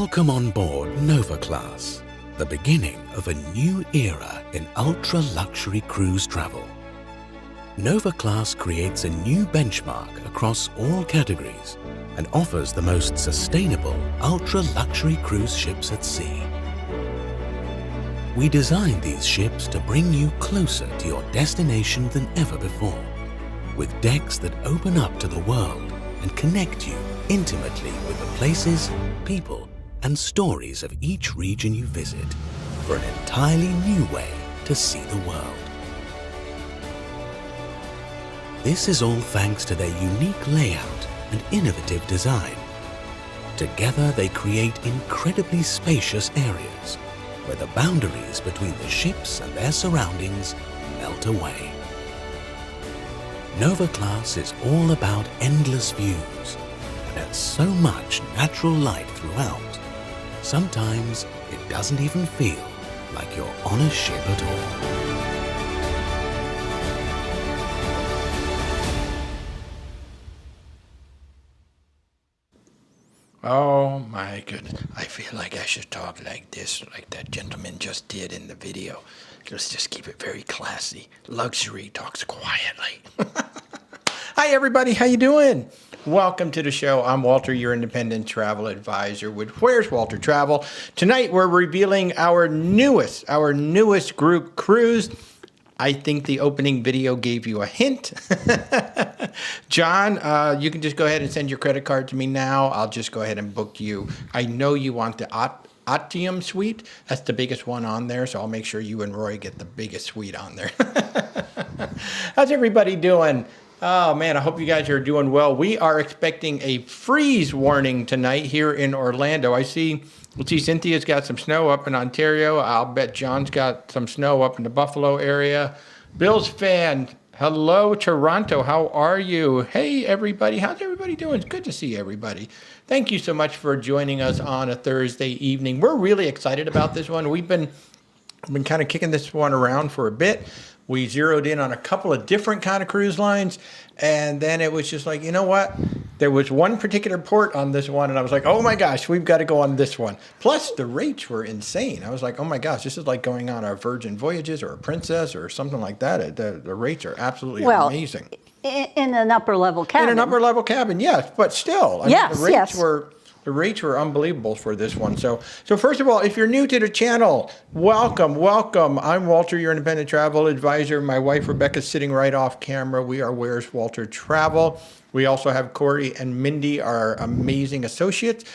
Welcome on board Nova Class, the beginning of a new era in ultra-luxury cruise travel. Nova Class creates a new benchmark across all categories and offers the most sustainable ultra-luxury cruise ships at sea. We designed these ships to bring you closer to your destination than ever before, with decks that open up to the world and connect you intimately with the places, people, and stories of each region you visit for an entirely new way to see the world. This is all thanks to their unique layout and innovative design. Together they create incredibly spacious areas where the boundaries between the ships and their surroundings melt away. Nova Class is all about endless views and has so much natural light throughout. Sometimes it doesn't even feel like you're on a ship at all. Oh my goodness. I feel like I should talk like this, like that gentleman just did in the video. Let's just keep it very classy. Luxury talks quietly. Hi everybody, how you doing? Welcome to the show. I'm Walter, your independent travel advisor with Where's Walter Travel. Tonight we're revealing our newest group cruise. I think the opening video gave you a hint. John, you can just go ahead and send your credit card to me now. I'll just go ahead and book you. I know you want the Atium suite. That's the biggest one on there, so I'll make sure you and Roy get the biggest suite on there. How's everybody doing? Oh man, I hope you guys are doing well. We are expecting a freeze warning tonight here in Orlando. Let's see, Cynthia's got some snow up in Ontario. I'll bet John's got some snow up in the Buffalo area. Bill's fan, hello Toronto, how are you? Hey everybody, how's everybody doing? It's good to see everybody. Thank you so much for joining us on a Thursday evening. We're really excited about this one. We've been kind of kicking this one around for a bit. We zeroed in on a couple of different kind of cruise lines, and then it was just like, you know what? There was one particular port on this one, and I was like, oh my gosh, we've got to go on this one. Plus, the rates were insane. I was like, oh my gosh, this is like going on a Virgin Voyages or a Princess or something like that. The rates are absolutely amazing. In an upper level cabin. In an upper level cabin, yes, but still, I mean, the rates were unbelievable for this one. So first of all, if you're new to the channel, welcome. I'm Walter, your independent travel advisor. My wife Rebecca's sitting right off camera. We are Where's Walter Travel. We also have Corey and Mindy, our amazing associates.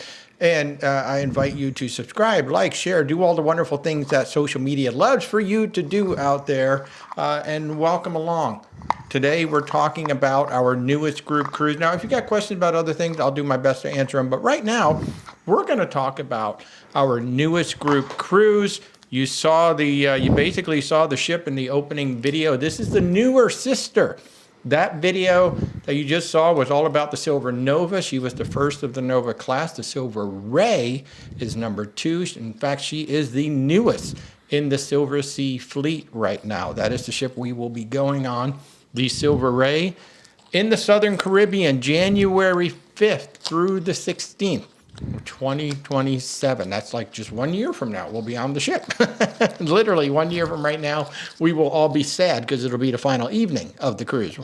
And I invite you to subscribe, like, share, do all the wonderful things that social media loves for you to do out there. And welcome along. Today we're talking about our newest group cruise. Now, if you got questions about other things, I'll do my best to answer them. But right now, we're going to talk about our newest group cruise. You basically saw the ship in the opening video. This is the newer sister. That video that you just saw was all about the Silver Nova. She was the first of the Nova class. The Silver Ray is number 2. In fact, she is the newest in the Silversea fleet right now. That is the ship we will be going on, the Silver Ray, in the Southern Caribbean, January 5th through the 16th, 2027. That's like just 1 year from now, we'll be on the ship. Literally 1 year from right now, we will all be sad because it'll be the final evening of the cruise.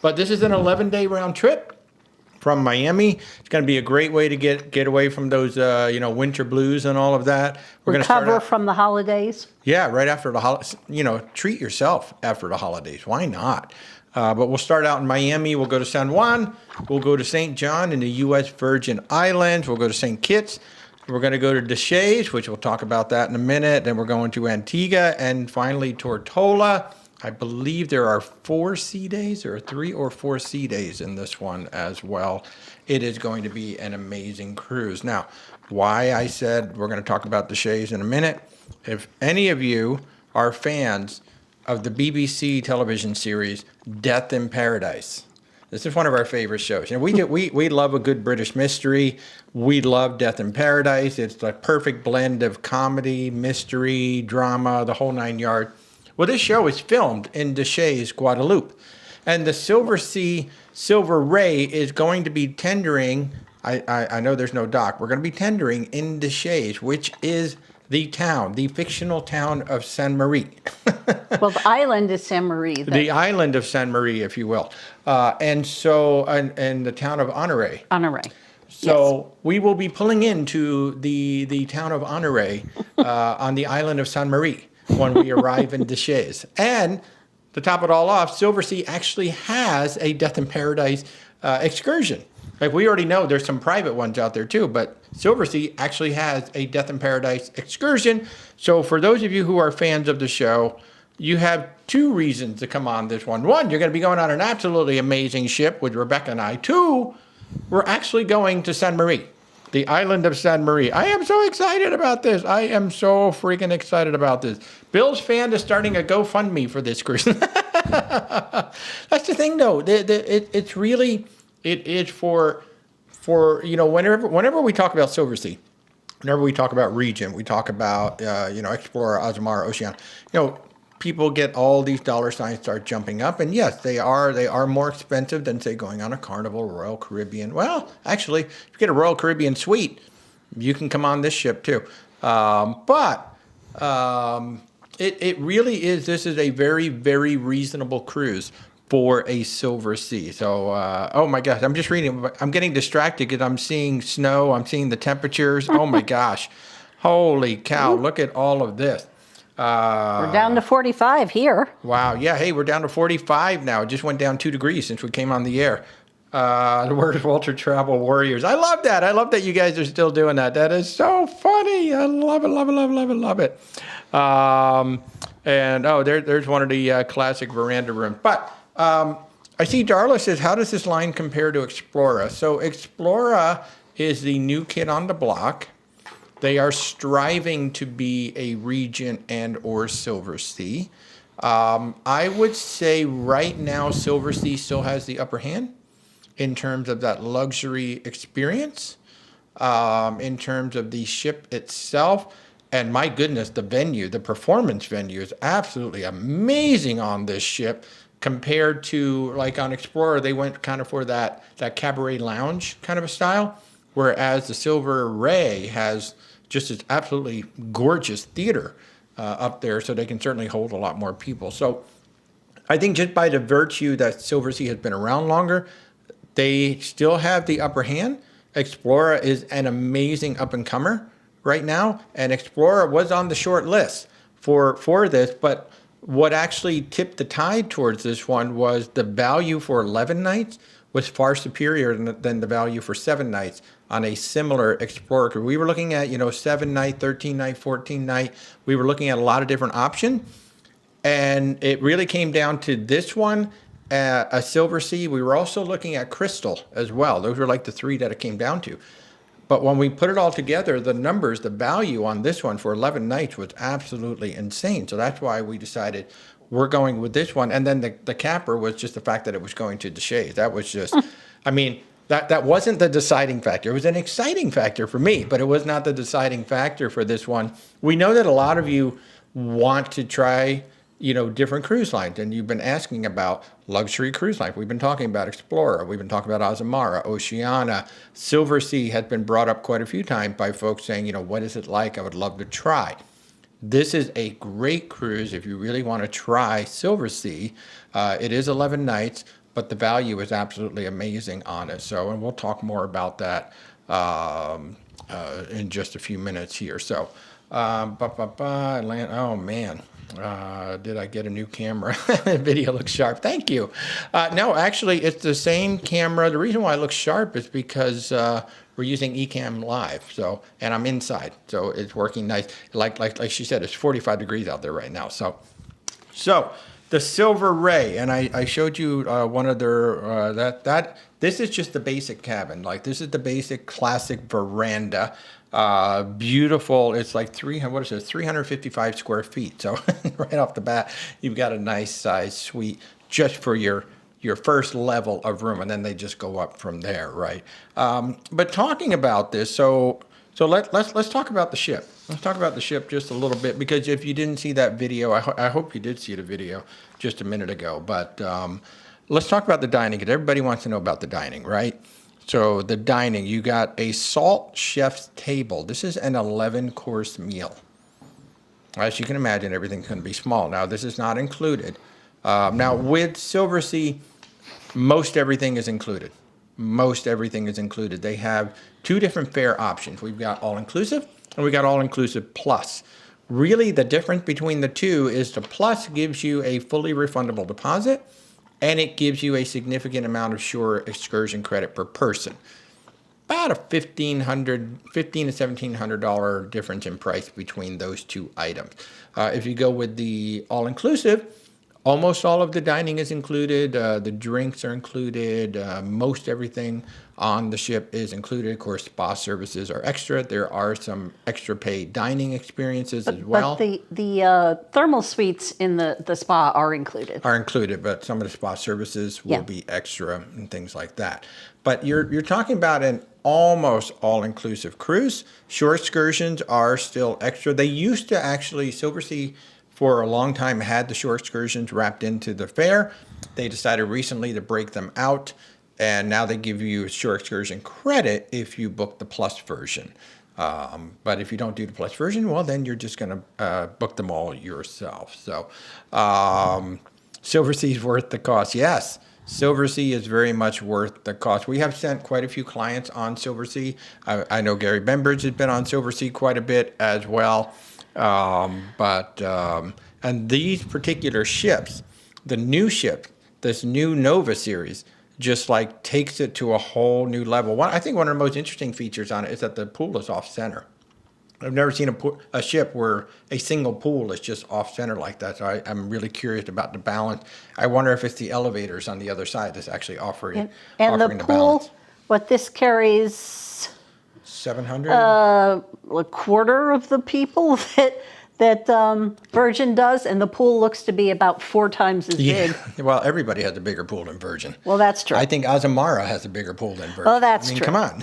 But this is an 11-day round trip from Miami. It's going to be a great way to get away from those winter blues and all of that. We're going to start recover from the holidays. Yeah, right after the holidays. Treat yourself after the holidays. Why not? But we'll start out in Miami. We'll go to San Juan. We'll go to St. John in the U.S. Virgin Islands. We'll go to St. Kitts. We're going to go to Deshaies, which we'll talk about that in a minute. Then we're going to Antigua and finally Tortola. I believe there are 4 sea days or 3 or 4 sea days in this one as well. It is going to be an amazing cruise. Now, why I said we're going to talk about Deshaies in a minute. If any of you are fans of the BBC television series Death in Paradise, this is one of our favorite shows. We love a good British mystery. We love Death in Paradise. It's the perfect blend of comedy, mystery, drama, the whole 9 yards. Well, this show is filmed in Deshaies, Guadeloupe. And the Silversea Silver Ray is going to be tendering I know there's no dock. We're going to be tendering in Deshaies, which is the town, the fictional town of Saint Marie. Well, the island is Saint Marie. The island of Saint Marie, if you will. And the town of Itinerary. Itinerary. So we will be pulling into the town of Itinerary on the island of Saint Marie when we arrive in Deshaies. And to top it all off, Silversea actually has a Death in Paradise excursion. Like, we already know there's some private ones out there too, but Silversea actually has a Death in Paradise excursion. So for those of you who are fans of the show, you have two reasons to come on this one. One, you're going to be going on an absolutely amazing ship with Rebecca and I. Two, we're actually going to Saint Marie, the island of Saint Marie. I am so excited about this. I am so freaking excited about this. Bill's fan is starting a GoFundMe for this cruise. That's the thing, though. It's really... It is for whenever we talk about Silversea, whenever we talk about Regent, we talk about Explorer, Azamara, Oceana. People get all these dollar signs start jumping up, and yes, they are more expensive than, say, going on a Carnival, Royal Caribbean. Well, actually, if you get a Royal Caribbean suite, you can come on this ship too. It really is. This is a very, very reasonable cruise for a Silversea. So, oh my gosh, I'm just reading. I'm getting distracted because I'm seeing snow. I'm seeing the temperatures. Oh my gosh. Holy cow. Look at all of this. We're down to 45 here. Wow. Yeah. Hey, we're down to 45 now. It just went down 2 degrees since we came on the air. The word of Walter Travel Warriors. I love that. I love that you guys are still doing that. That is so funny. I love it, love it, love it, love it, love it. There's one of the classic veranda rooms. But I see Darla says, how does this line compare to Explorer? So Explorer is the new kid on the block. They are striving to be a Regent and or Silversea. I would say right now Silversea still has the upper hand in terms of that luxury experience, in terms of the ship itself. And my goodness, the venue, the performance venue is absolutely amazing on this ship. Compared to, like, on Explorer, they went kind of for that cabaret lounge kind of a style, whereas the Silver Ray has just this absolutely gorgeous theater up there, so they can certainly hold a lot more people. So I think just by the virtue that Silversea has been around longer, they still have the upper hand. Explorer is an amazing up-and-comer right now, and Explorer was on the short list for this, but what actually tipped the tide towards this one was the value for 11 nights was far superior than the value for 7 nights on a similar Explorer. We were looking at, 7-night, 13-night, 14-night. We were looking at a lot of different options. And it really came down to this one, a Silversea. We were also looking at Crystal as well. Those were like the 3 that it came down to. But when we put it all together, the numbers, the value on this one for 11 nights was absolutely insane. So that's why we decided we're going with this one. And then the capper was just the fact that it was going to Deshaies. That was just, that wasn't the deciding factor. It was an exciting factor for me, but it was not the deciding factor for this one. We know that a lot of you want to try, different cruise lines, and you've been asking about luxury cruise lines. We've been talking about Explorer. We've been talking about Azamara, Oceana. Silversea has been brought up quite a few times by folks saying, what is it like? I would love to try. This is a great cruise if you really want to try Silversea. It is 11 nights, but the value is absolutely amazing on it. So, and we'll talk more about that in just a few minutes here. So, oh man. Did I get a new camera? Video looks sharp. Thank you. No, actually, it's the same camera. The reason why it looks sharp is because we're using Ecamm Live. So, and I'm inside, so it's working nice. Like she said, it's 45 degrees out there right now. So the Silver Ray, and I showed you one of their this is just the basic cabin. Like, this is the basic classic veranda. Beautiful. It's like 355 square feet. So right off the bat, you've got a nice size suite just for your first level of room, and then they just go up from there, right? But talking about this, so let's talk about the ship. Let's talk about the ship just a little bit, because if you didn't see that video, I hope you did see the video just a minute ago. But let's talk about the dining, because everybody wants to know about the dining, right? So the dining, you got a salt chef's table. This is an 11-course meal. As you can imagine, everything's going to be small. Now, this is not included. Now, with Silversea, most everything is included. Most everything is included. They have 2 different fare options. We've got all-inclusive, and we got all-inclusive plus. Really, the difference between the two is the plus gives you a fully refundable deposit, and it gives you a significant amount of shore excursion credit per person. About a $1,500 to $1,700 difference in price between those 2 items. If you go with the all-inclusive, almost all of the dining is included. The drinks are included. Most everything on the ship is included. Of course, spa services are extra. There are some extra paid dining experiences as well. But the thermal suites in the spa are included. Are included, but some of the spa services will be extra and things like that. But you're talking about an almost all-inclusive cruise. Shore excursions are still extra. They used to actually, Silversea for a long time had the shore excursions wrapped into the fare. They decided recently to break them out, and now they give you shore excursion credit if you book the plus version. But if you don't do the plus version, well, then you're just going to book them all yourself. So Silversea's worth the cost. Yes, Silversea is very much worth the cost. We have sent quite a few clients on Silversea. I know Gary Bembridge has been on Silversea quite a bit as well. And these particular ships, the new ship, this new Nova series, just like takes it to a whole new level. I think one of the most interesting features on it is that the pool is off center. I've never seen a ship where a single pool is just off center like that. So I'm really curious about the balance. I wonder if it's the elevators on the other side that's actually offering and the the pool, balance. what this carries, 700? a quarter of the people that Virgin does, and the pool looks to be about 4 times as big. Well, everybody has a bigger pool than Virgin. Well, that's true. I think Azamara has a bigger pool than Virgin. Oh, that's true. Come on.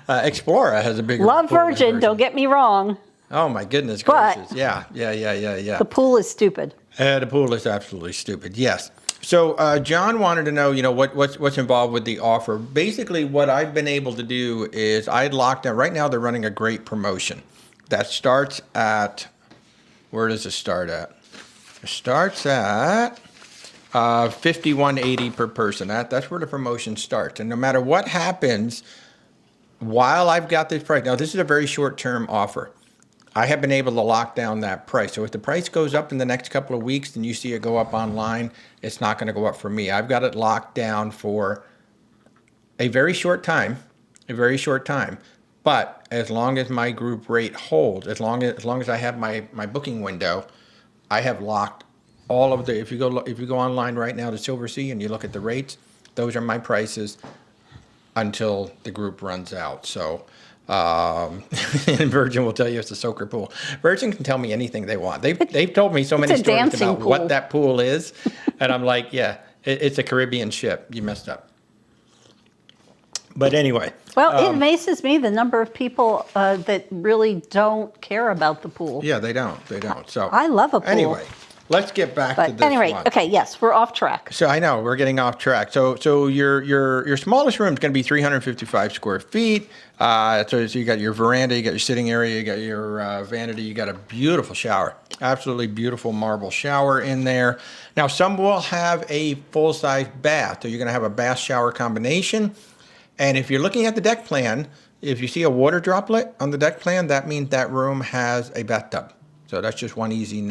Explora has a bigger Love pool Virgin, than don't get me wrong. Oh, my goodness But gracious. Yeah. The pool is stupid. The pool is absolutely stupid, yes. So John wanted to know, what's involved with the offer. Basically, what I've been able to do is I'd locked down. Right now, they're running a great promotion that starts at, where does it start at? It starts at $51.80 per person. That's where the promotion starts. And no matter what happens, while I've got this price, now this is a very short-term offer. I have been able to lock down that price. So if the price goes up in the next couple of weeks and you see it go up online, it's not going to go up for me. I've got it locked down for a very short time, But as long as my group rate holds, as long as I have my booking window, I have locked all of the. If you go online right now to Silversea and you look at the rates, those are my prices until the group runs out. So. And Virgin will tell you it's a soaker pool. Virgin can tell me anything they want. They've told me so many stories about what that pool is, and I'm like, yeah, it's a Caribbean ship. You messed up. But anyway. Well, it amazes me the number of people that really don't care about the pool. Yeah, they don't. So I love a pool. Anyway, let's get back to this one. Okay, yes, we're off track. So I know we're getting off track. So your smallest room is going to be 355 square feet. So you got your veranda, you got your sitting area, you got your vanity, you got a beautiful shower, absolutely beautiful marble shower in there. Now some will have a full-size bath, so you're going to have a bath shower combination. And if you're looking at the deck plan, if you see a water droplet on the deck plan, that means that room has a bathtub. So that's just one easy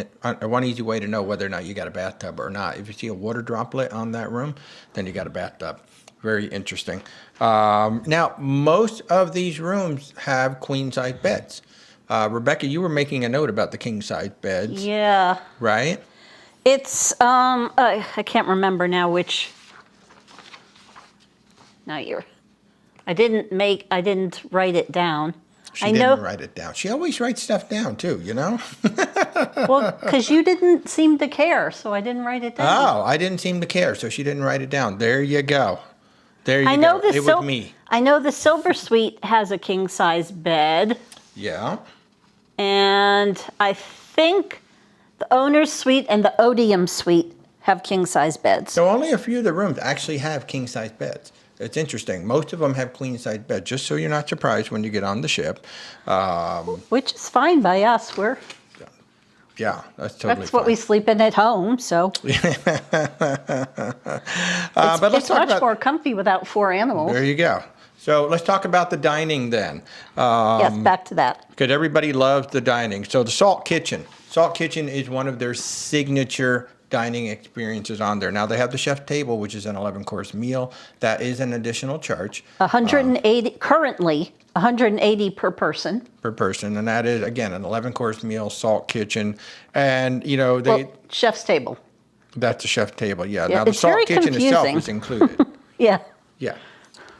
way to know whether or not you got a bathtub or not. If you see a water droplet on that room, then you got a bathtub. Very interesting. Now, most of these rooms have queen-size beds. Rebecca, you were making a note about the king-size beds. Yeah. Right? It's, I can't remember now which. I didn't write it down. She didn't write it down. She always writes stuff down, too, you know? Well, because you didn't seem to care, so I didn't write it down. Oh, I didn't seem to care, so she didn't write it down. There you go. It was me. I know the Silver Suite has a king-size bed. Yeah. And I think the Owner's Suite and the Odium Suite have king-size beds. So only a few of the rooms actually have king-size beds. It's interesting. Most of them have queen size beds, just so you're not surprised when you get on the ship. Which is fine by us. Yeah, that's totally That's what fine. we sleep in at home, so. But let's It's talk much about, more comfy without 4 animals. there you go. So let's talk about the dining then. Yes, back to that. Because everybody loves the dining. So the Salt Kitchen. Salt Kitchen is one of their signature dining experiences on there. Now they have the chef table, which is an 11-course meal. That is an additional charge. 180, currently 180 per person. Per person. And that is, again, an 11-course meal, Salt Kitchen. And, you know, Chef's table. that's the chef table, yeah. Yeah, Now the it's Salt very Kitchen itself confusing. is included. Yeah. Yeah.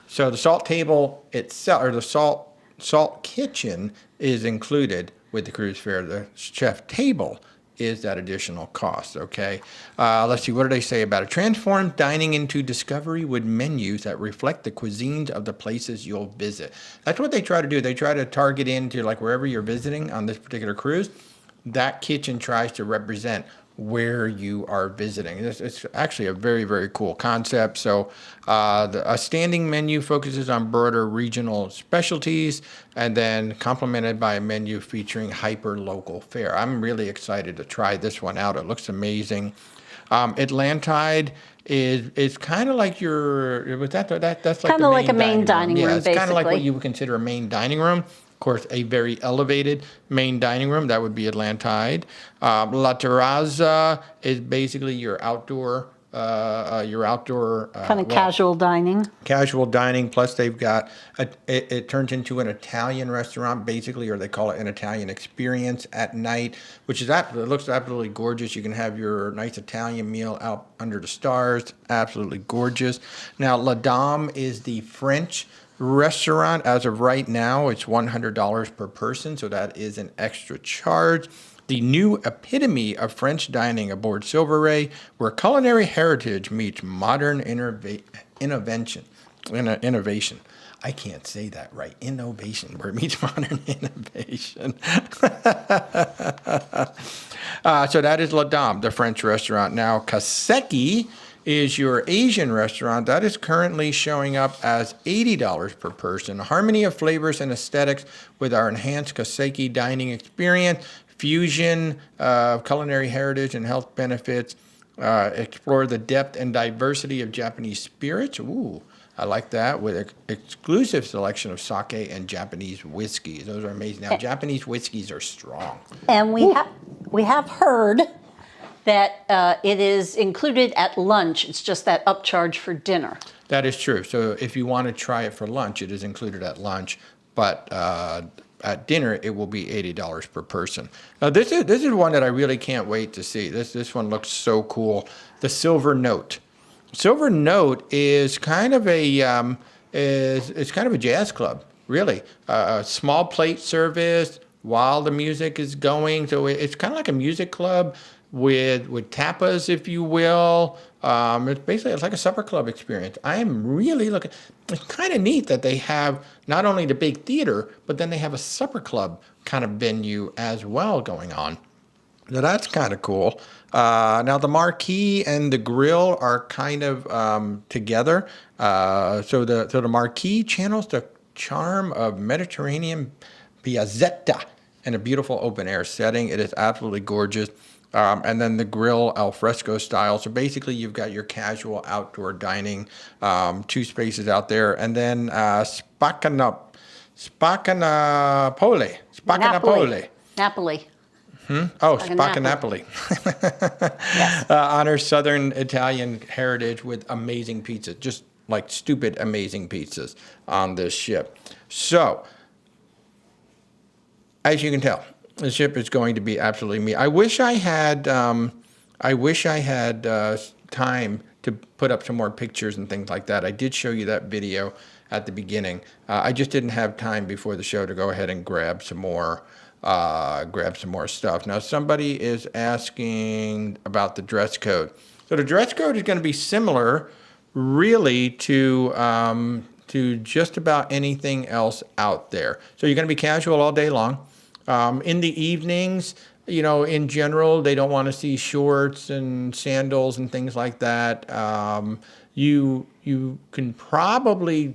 So the salt table itself, or the salt kitchen is included with the cruise fare. The chef table is that additional cost, okay? Let's see, what do they say about it? Transform dining into discovery with menus that reflect the cuisines of the places you'll visit. That's what they try to do. They try to target into like wherever you're visiting on this particular cruise. That kitchen tries to represent where you are visiting. It's actually a very, very cool concept. So a standing menu focuses on broader regional specialties and then complemented by a menu featuring hyper-local fare. I'm really excited to try this one out. It looks amazing. Atlantide is kind of like that's like Kind the of like a main room. dining room, Yeah, it's kind of like what basically. you would consider a main dining room. Of course, a very elevated main dining room. That would be Atlantide. La Terrazza is basically your outdoor Kind of casual dining. casual dining. Plus, they've got it turns into an Italian restaurant, basically, or they call it an Italian experience at night, which is it looks absolutely gorgeous. You can have your nice Italian meal out under the stars, absolutely gorgeous. Now, La Dame is the French restaurant. As of right now, it's $100 per person, so that is an extra charge. The new epitome of French dining aboard Silver Ray, where culinary heritage meets modern innovation. I can't say that right. Innovation, where it meets modern innovation. So that is La Dame, the French restaurant. Now, Kaseki is your Asian restaurant. That is currently showing up as $80 per person. A harmony of flavors and aesthetics with our enhanced Kaseki dining experience. Fusion of culinary heritage and health benefits. Explore the depth and diversity of Japanese spirits. Ooh, I like that. With an exclusive selection of sake and Japanese whiskeys. Those are amazing. Now, Japanese whiskeys are strong. And we have heard that it is included at lunch. It's just that upcharge for dinner. That is true. So if you want to try it for lunch, it is included at lunch. But at dinner, it will be $80 per person. Now, this is one that I really can't wait to see. This one looks so cool. The Silver Note. Silver Note is kind of a jazz club, really. A small plate service while the music is going. So it's kind of like a music club with tapas, if you will. It's like a supper club experience. I am really looking. It's kind of neat that they have not only the big theater, but then they have a supper club kind of venue as well going on. So that's kind of cool. Now the marquee and the grill are kind of together. So the marquee channels the charm of Mediterranean piazzetta in a beautiful open air setting. It is absolutely gorgeous. And then the grill al fresco style. So basically you've got your casual outdoor dining, 2 spaces out there. And then Spacanapoli. Napoli. Oh, Spacanapoli. Yes. Honors Southern Italian heritage with amazing pizzas, just like stupid amazing pizzas on this ship. So, as you can tell, the ship is going to be absolutely me. I wish I had time to put up some more pictures and things like that. I did show you that video at the beginning. I just didn't have time before the show to go ahead and grab some more stuff. Now, somebody is asking about the dress code. So the dress code is going to be similar, really, to just about anything else out there. So you're going to be casual all day long. In the evenings, in general, they don't want to see shorts and sandals and things like that. You can probably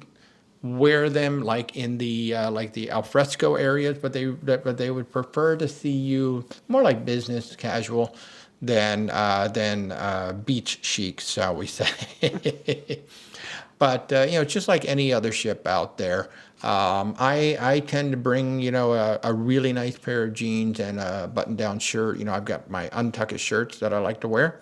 wear them like in the alfresco areas, but they would prefer to see you more like business casual than beach chic, shall we say. But it's just like any other ship out there. I tend to bring a really nice pair of jeans and a button-down shirt. I've got my untucked shirts that I like to wear,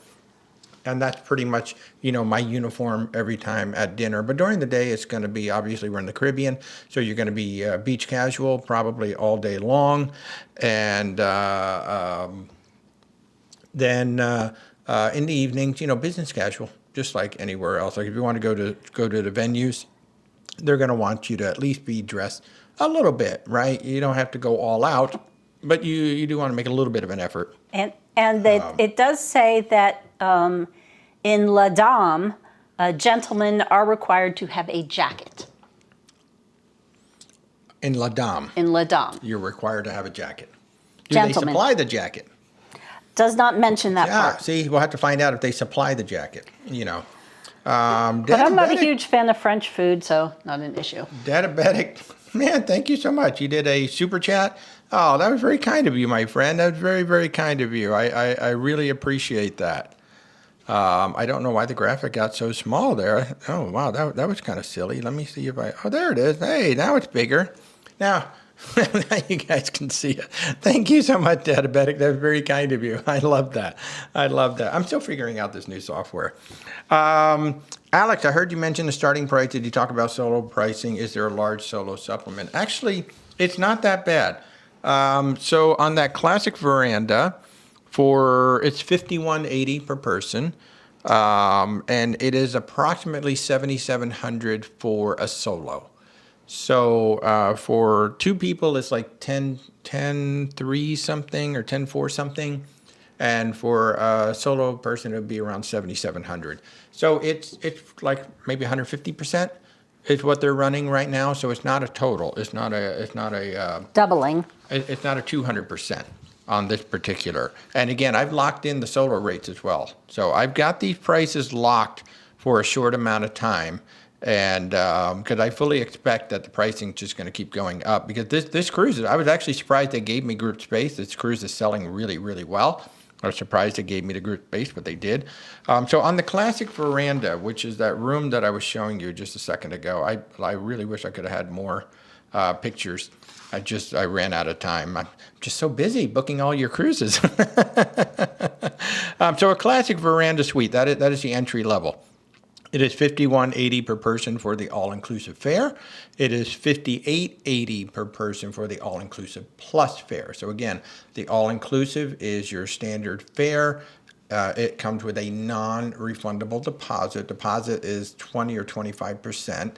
and that's pretty much my uniform every time at dinner. But during the day, it's going to be, obviously we're in the Caribbean, so you're going to be beach casual probably all day long, and then in the evenings, business casual, just like anywhere else. Like if you want to go to the venues, they're going to want you to at least be dressed a little bit, right? You don't have to go all out, but you do want to make a little bit of an effort. And it does say that in La Dame, gentlemen are required to have a jacket. In La Dame. In La Dame. You're required to have a jacket. Do Gentlemen. they supply the jacket? Does not mention that part. See, we'll have to find out if they supply the jacket, But I'm not a huge fan of French food, so not an issue. Diabetic. Man, thank you so much. You did a super chat. Oh, that was very kind of you, my friend. That was very, very kind of you. I really appreciate that. I don't know why the graphic got so small there. Oh, wow, that was kind of silly. Let me see if oh, there it is. Hey, now it's bigger. Now you guys can see it. Thank you so much, Diabetic. That's very kind of you. I love that. I'm still figuring out this new software. Alex, I heard you mention the starting price. Did you talk about solo pricing? Is there a large solo supplement? Actually, it's not that bad. So on that classic veranda, it's $51.80 per person, and it is approximately $7,700 for a solo. So for two people, it's like 10.3 something or 10.4 something, and for a solo person, it would be around $7,700. So it's like maybe 150% is what they're running right now. So it's not a total. It's not a doubling. It's not a 200% on this particular. And again, I've locked in the solo rates as well. So I've got these prices locked for a short amount of time. And because I fully expect that the pricing is just going to keep going up, because this cruise, I was actually surprised they gave me group space. This cruise is selling really, really well. I was surprised they gave me the group space, but they did. So on the classic veranda, which is that room that I was showing you just a second ago, I really wish I could have had more pictures. I ran out of time. I'm just so busy booking all your cruises. So a classic veranda suite, that is the entry level. It is $51.80 per person for the all-inclusive fare. It is $58.80 per person for the all-inclusive plus fare. So again, the all-inclusive is your standard fare. It comes with a non-refundable deposit. Deposit is 20 or 25%.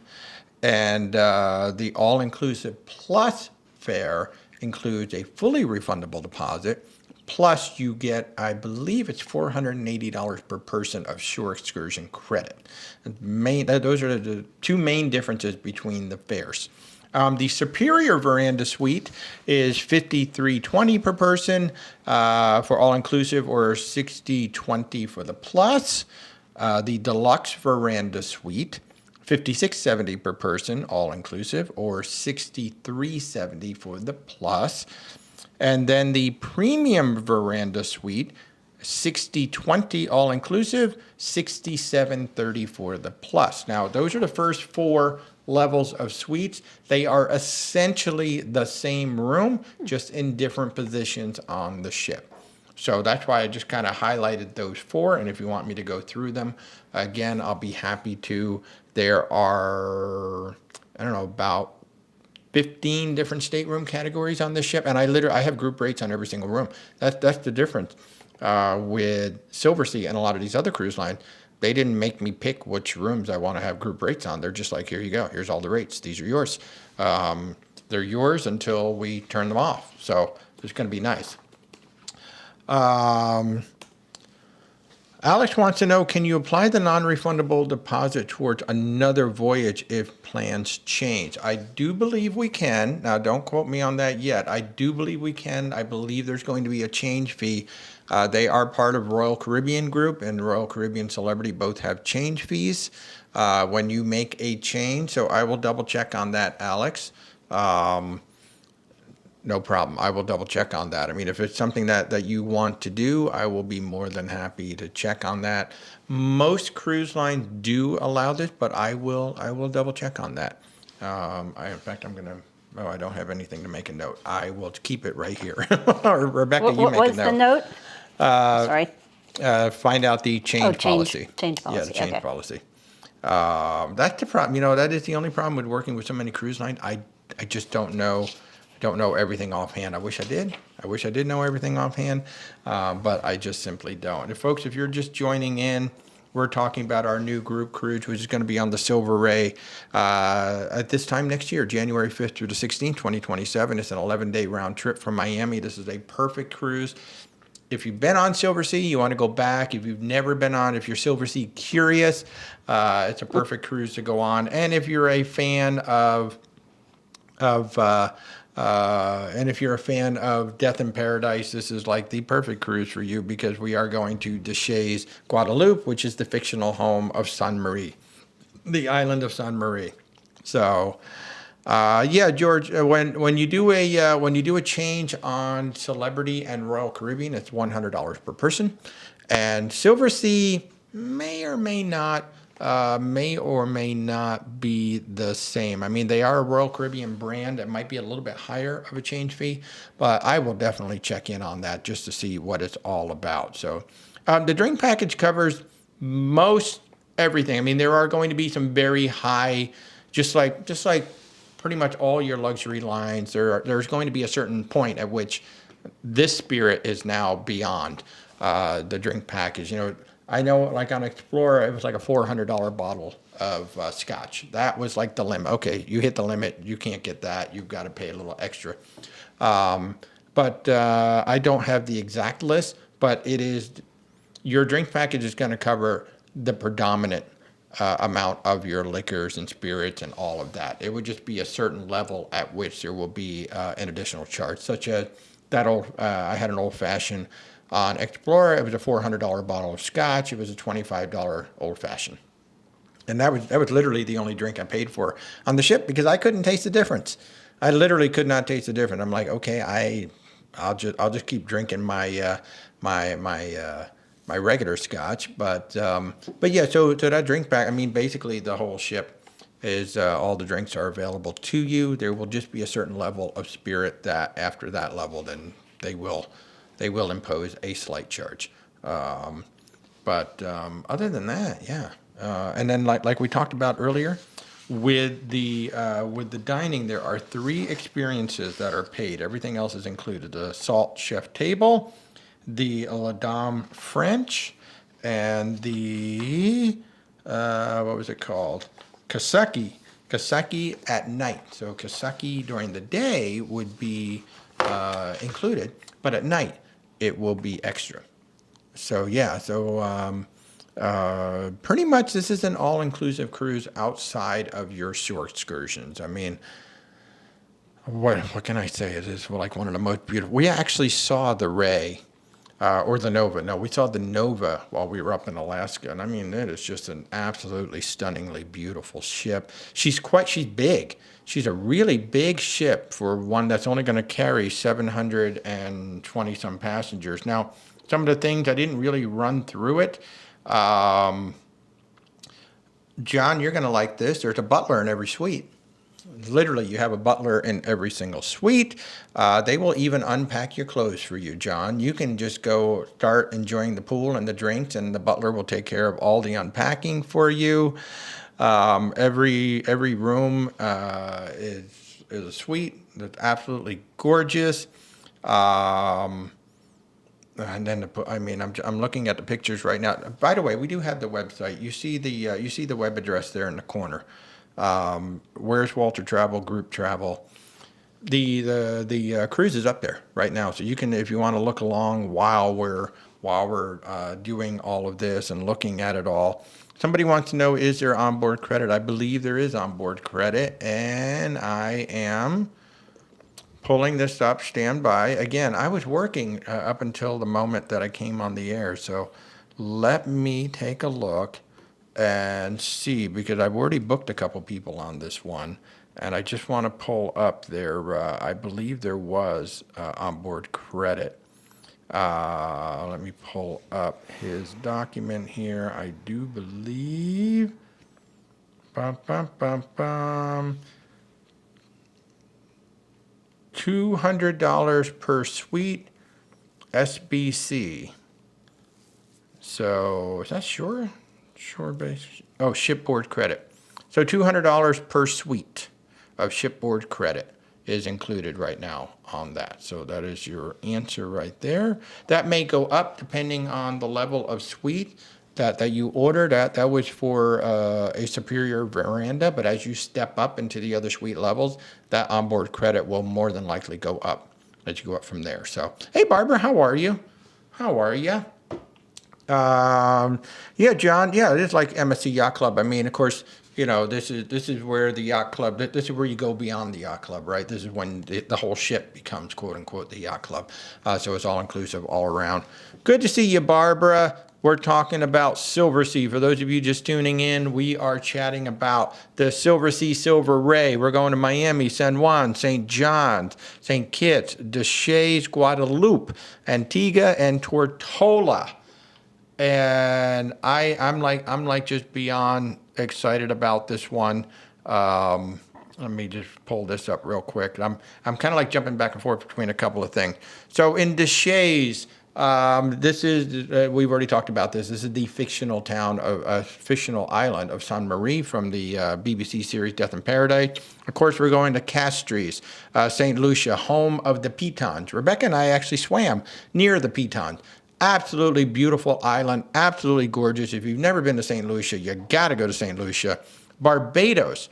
And the all-inclusive plus fare includes a fully refundable deposit. Plus, you get, I believe it's $480 per person of shore excursion credit. Those are the two main differences between the fares. The superior veranda suite is $53.20 per person for all-inclusive, or $60.20 for the plus. The deluxe veranda suite, $56.70 per person, all-inclusive, or $63.70 for the plus. And then the premium veranda suite, $60.20 all-inclusive, $67.30 for the plus. Now, those are the first four levels of suites. They are essentially the same room, just in different positions on the ship. So that's why I just kind of highlighted those four. And if you want me to go through them, again, I'll be happy to. There are, I don't know, about 15 different stateroom categories on this ship, and I have group rates on every single room. That's the difference with Silversea and a lot of these other cruise lines. They didn't make me pick which rooms I want to have group rates on. They're just like, here you go. Here's all the rates. These are yours. They're yours until we turn them off. So it's going to be nice. Alex wants to know, can you apply the non-refundable deposit towards another voyage if plans change? I do believe we can. Now, don't quote me on that yet. I do believe we can. I believe there's going to be a change fee. They are part of Royal Caribbean Group, and Royal Caribbean Celebrity both have change fees when you make a change. So I will double check on that, Alex. No problem. I will double check on that. I mean, if it's something that you want to do, I will be more than happy to check on that. Most cruise lines do allow this, but I will double check on that. In fact, I'm gonna. Oh, I don't have anything to make a note. I will keep it right here. Or Rebecca, you make a note. What's the note? Sorry. Find out the change policy. Change policy. Yeah, the change okay. policy. That's the problem. You know, that is the only problem with working with so many cruise lines. I just don't know. Don't know everything offhand. I wish I did. I wish I did know everything offhand, but I just simply don't. And folks, if you're just joining in, we're talking about our new group cruise, which is going to be on the Silver Ray at this time next year, January 5th through the 16th, 2027. It's an 11-day round trip from Miami. This is a perfect cruise. If you've been on Silversea, you want to go back. If you've never been on, if you're Silversea curious, it's a perfect cruise to go on. And if you're a fan of Death in Paradise, this is like the perfect cruise for you, because we are going to Deshaies, Guadeloupe, which is the fictional home of Sainte Marie, the island of Sainte Marie. So, yeah, George, when you do a change on Celebrity and Royal Caribbean, it's $100 per person, and Silversea may or may not be the same. I mean, they are a Royal Caribbean brand. It might be a little bit higher of a change fee, but I will definitely check in on that just to see what it's all about. So the drink package covers most everything. I mean, there are going to be some very high, just like pretty much all your luxury lines. There's going to be a certain point at which this Spirit is now beyond the drink package. You know, I know, like on Explorer, it was like a $400 bottle of scotch. That was like the limit. Okay, you hit the limit, you can't get that. You've got to pay a little extra. But I don't have the exact list, but it is, your drink package is going to cover the predominant amount of your liquors and spirits and all of that. It would just be a certain level at which there will be an additional charge, such as that I had an old-fashioned on Explorer. It was a $400 bottle of scotch. It was a $25 old-fashioned. And that was literally the only drink I paid for on the ship, because I couldn't taste the difference. I literally could not taste the difference. I'm like, okay, I'll just keep drinking my my regular scotch. But yeah, so that drink pack, I mean, basically the whole ship is all the drinks are available to you. There will just be a certain level of spirit that after that level, then they will impose a slight charge. But other than that, yeah. And then like we talked about earlier, with the dining, there are 3 experiences that are paid. Everything else is included: the Salt Chef Table, the La Dame French, and the what was it called? Kaseki. Kaseki at night. So Kaseki during the day would be included, but at night it will be extra. So yeah, so pretty much this is an all-inclusive cruise outside of your shore excursions. I mean, what can I say? It is like one of the most beautiful. We actually saw the Ray, or the Nova. No, we saw the Nova while we were up in Alaska, and I mean, it is just an absolutely stunningly beautiful ship. She's big. She's a really big ship for one that's only going to carry 720 some passengers. Now, some of the things I didn't really run through it. John, you're going to like this. There's a butler in every suite. Literally, you have a butler in every single suite. They will even unpack your clothes for you, John. You can just go start enjoying the pool and the drinks, and the butler will take care of all the unpacking for you. Every room is a suite that's absolutely gorgeous. And then I'm looking at the pictures right now. By the way, we do have the website. You see the web address there in the corner. Where's Walter Travel, Group Travel? The cruise is up there right now, so you can, if you want to look along while we're while we're doing all of this and looking at it all. Somebody wants to know, is there onboard credit? I believe there is onboard credit, and I am pulling this up. Stand by. Again, I was working up until the moment that I came on the air, so let me take a look and see, because I've already booked a couple people on this one, and I just want to pull up their, I believe there was onboard credit. Let me pull up his document here. I do believe, $200 per suite, SBC. So is that shore base? Oh, shipboard credit. So $200 per suite of shipboard credit is included right now on that. So that is your answer right there. That may go up depending on the level of suite that you ordered. That was for a superior veranda, but as you step up into the other suite levels, that onboard credit will more than likely go up as you go up from there. So, hey, Barbara, how are you? How are you? Yeah, John. Yeah, it is like MSC Yacht Club. I mean, of course, you know, this is where the yacht club. This is where you go beyond the yacht club, right? This is when the whole ship becomes quote unquote the yacht club. So it's all inclusive all around. Good to see you, Barbara. We're talking about Silversea. For those of you just tuning in, we are chatting about the Silversea Silver Ray. We're going to Miami, San Juan, St. John's, St. Kitts, Deshaies, Guadeloupe, Antigua, and Tortola. And I'm like just beyond excited about this one. Let me just pull this up real quick. I'm kind of like jumping back and forth between a couple of things. So in Deshaies, this is we've already talked about this. This is the fictional town of fictional island of Sainte Marie from the BBC series Death in Paradise. Of course, we're going to Castries, St. Lucia, home of the Pitons. Rebecca and I actually swam near the Pitons. Absolutely beautiful island, absolutely gorgeous. If you've never been to St. Lucia, you got to go to St. Lucia. Barbados.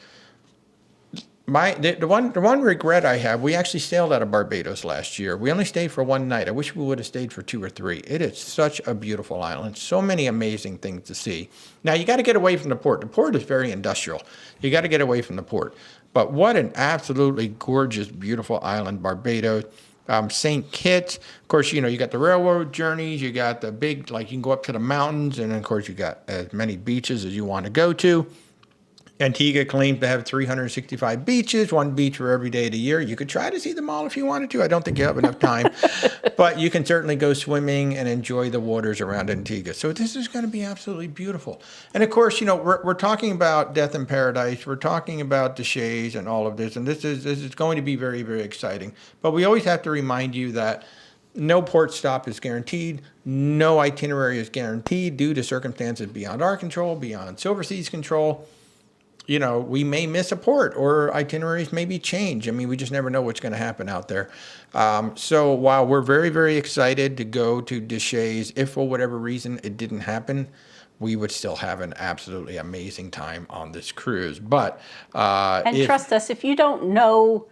The one regret I have, we actually sailed out of Barbados last year. We only stayed for one night. I wish we would have stayed for 2 or 3. It is such a beautiful island. So many amazing things to see. Now, you got to get away from the port. The port is very industrial. You got to get away from the port. But what an absolutely gorgeous, beautiful island, Barbados. St. Kitts, of course, you know, you got the railroad journeys, you got the big, like you can go up to the mountains, and of course you got as many beaches as you want to go to. Antigua claims to have 365 beaches, one beach for every day of the year. You could try to see them all if you wanted to. I don't think you have enough time, but you can certainly go swimming and enjoy the waters around Antigua. So this is going to be absolutely beautiful. And of course, you know, we're talking about Death in Paradise. We're talking about Deshaies and all of this, and this is going to be very, very exciting. But we always have to remind you that no port stop is guaranteed. No itinerary is guaranteed due to circumstances beyond our control, beyond Silversea's control. You know, we may miss a port or itineraries may be changed. I mean, we just never know what's going to happen out there. So while we're very, very excited to go to Deshaies, if for whatever reason it didn't happen, we would still have an absolutely amazing time on this cruise. But trust us, if you don't know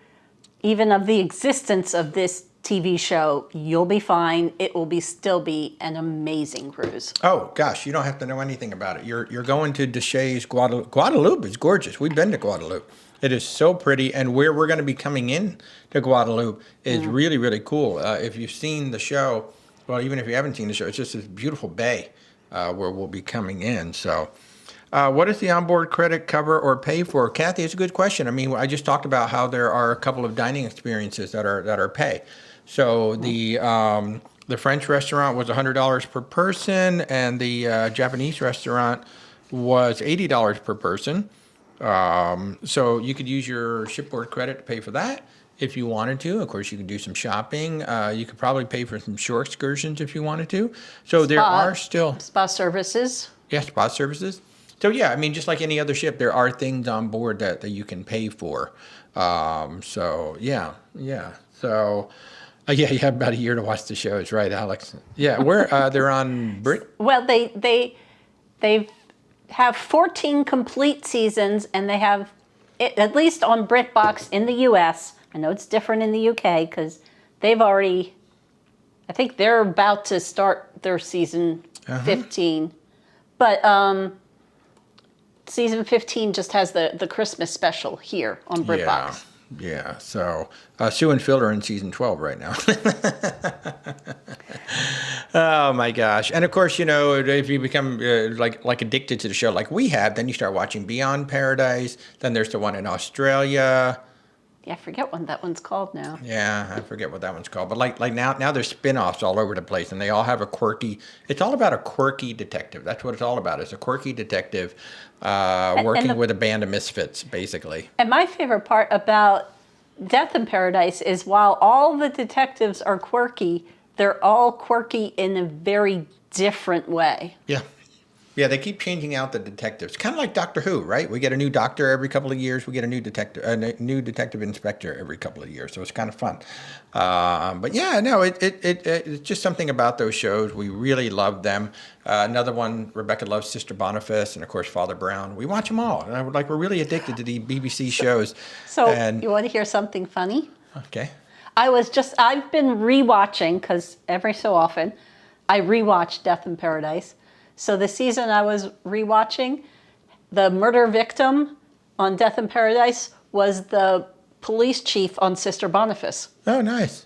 even of the existence of this TV show, you'll be fine. It will still be an amazing cruise. Oh gosh, you don't have to know anything about it. You're going to Deshaies, Guadeloupe. Guadeloupe is gorgeous. We've been to Guadeloupe. It is so pretty, and where we're going to be coming in to Guadeloupe is really, really cool. If you've seen the show, well, even if you haven't seen the show, it's just this beautiful bay where we'll be coming in. So, what does the onboard credit cover or pay for? Kathy, it's a good question. I mean, I just talked about how there are a couple of dining experiences that are pay. So the French restaurant was $100 per person, and the Japanese restaurant was $80 per person. So you could use your shipboard credit to pay for that if you wanted to. Of course, you could do some shopping. You could probably pay for some shore excursions if you wanted to. So there are still spa services. Yeah, spa services. So yeah, I mean, just like any other ship, there are things on board that you can pay for. So yeah. So. Yeah, you have about a year to watch the shows, right, Alex? Yeah, they're on Brit. Well, they have 14 complete seasons, and they have at least on BritBox in the U.S. I know it's different in the UK because they've already I think they're about to start their season 15. But season 15 just has the Christmas special here on BritBox. Yeah. So Sue and Phil are in season 12 right now. Oh my gosh! And of course, you know, if you become like addicted to the show, like we have, then you start watching Beyond Paradise. Then there's the one in Australia. Yeah, I forget what that one's called now. Yeah, I forget what that one's called. But like now there's spin-offs all over the place, and they all have a quirky. It's all about a quirky detective. That's what it's all about. It's a quirky detective working with a band of misfits, basically. And my favorite part about Death in Paradise is while all the detectives are quirky, they're all quirky in a very different way. Yeah. Yeah, they keep changing out the detectives. Kind of like Doctor Who, right? We get a new doctor every couple of years. We get a new detective inspector every couple of years. So it's kind of fun. But yeah, no, it's just something about those shows. We really love them. Another one, Rebecca loves Sister Boniface and, of course, Father Brown. We watch them all. And we're really addicted to the BBC shows. So you want to hear something funny? Okay. I've been rewatching, because every so often I rewatch Death in Paradise. So the season I was rewatching, the murder victim on Death in Paradise was the police chief on Sister Boniface. Oh, nice.